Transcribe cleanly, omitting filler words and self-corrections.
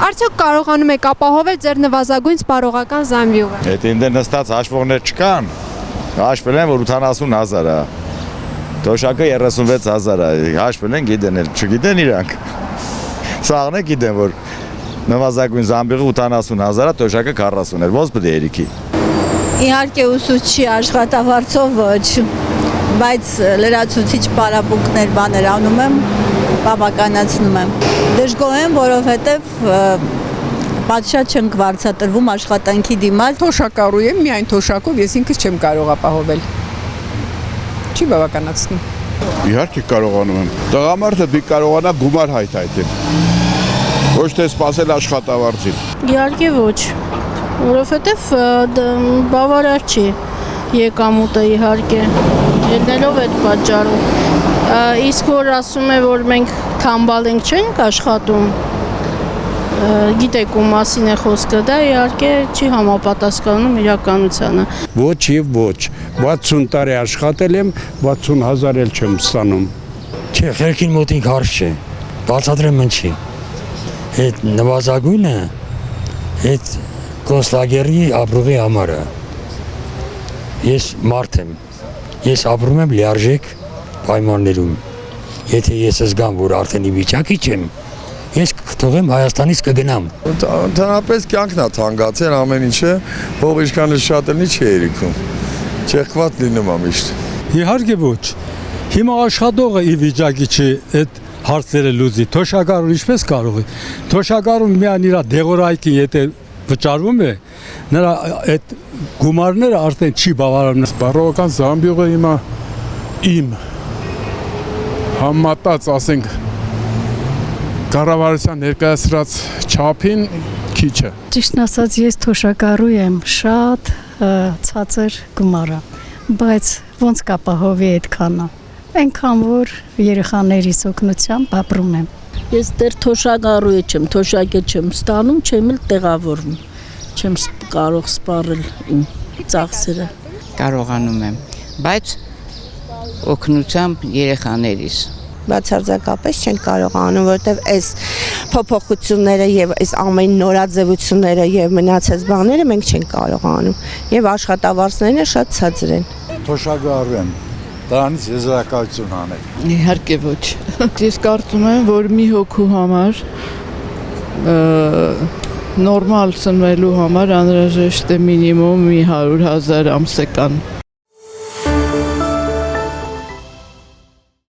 Արդյոք կարողանում եք ապահովել ձեր նվազագույն սպառողական զամբյուղը։ Այդ ինձ նստած հաշվողներ չկան, հաշվել են, որ 80,000 է, թոշակը 36,000 է, հաշվել են, գիտեն էլ, չգիտեն իրանք, սաղն է գիտեն, որ նվազագույն զամբյուղը 80,000 է, թոշակը 40 էր, ոնց պետք է երիքի։ Իհարկե ուսուցչի աշխատավարձով ոչ, բայց լրացուցիչ պարապմունքներ բաներ անում եմ, բավականացնում եմ։ Դժգոհ եմ, որովհետև պատշաճ չենք վարձատրվում աշխատանքի դիմաց։ Թոշակառու եմ, միայն թոշակով ես ինքս չեմ կարող ապահովել։ Չի բավականացնում։ Իհարկե կարողանում եմ։ Տղամարդը պիտի կարողանա գումար հայթայթել։ Ոչ թե սպասել աշխատավարձին։ Իհարկե ոչ, որովհետև բավարար չի եկամուտը իհարկե, ելնելով այդ պատճառով։ Իսկ որ ասում է, որ մենք թամբալ ենք չենք աշխատում, գիտեք ու մասին է խոսքը, դա իհարկե չի համապատասխանում իրականությանը։ Ոչ եւ ոչ, 60 տարի աշխատել եմ, 60,000 էլ չեմ ստանում։ Չէ, խելքին մոտիկ հարց չէ, բացատրեմ ինչի։ Այդ նվազագույնը, այդ կոնստագերի ապրողի համար է։ Ես մարդ եմ, ես ապրում եմ լիարժեք պայմաններում։ Եթե ես զգամ, որ արդեն ի վիճակի չեմ, ես կթողեմ Հայաստանից կգնամ։ Ընդհանրապես կյանքն է թանկացել, ամեն ինչը, հող ինչքան շատ լինի չի երիքում։ Չեղքված լինում է միշտ։ Իհարկե ոչ։ Հիմա աշխատողը ի վիճակի չի այդ հարցերը լուծի։ Թոշակառուն ինչպես կարող է։ Թոշակառուն միայն իր դեղորայքի եթե վճարվում է, նրա այդ գումարները արդեն չի բավարարում։ Սպառողական զամբյուղը հիմա իմ համատած, ասենք, կառավարության ներկայացրած չափին քիչ է։ Ճիշտն ասած, ես թոշակառու եմ, շատ ցածր գումարը, բայց ոնց կապահովի այդքանը։ Այնքան որ երեխաներիս օգնությամբ ապրում եմ։ Ես դեռ թոշակառու չեմ, թոշակը չեմ ստանում, չեմ էլ տեղավորվում, չեմ կարող սպառել իմ ծախսերը։ Կարողանում եմ, բայց օգնությամբ երեխաներիս։ Բացարձակապես չեն կարողանում, որովհետև այս փոփոխությունները եւ այս ամեն նորաձևությունները եւ մնացած բաները մենք չենք կարողանում եւ աշխատավարձները շատ ցածր են։ Թոշակառու եմ, դրանից եզրակացություն անել։ Իհարկե ոչ։ Ես կարծում եմ, որ մի հոգու համար նորմալ սնվելու համար անհրաժեշտ է մինիմում 100,000 ամսական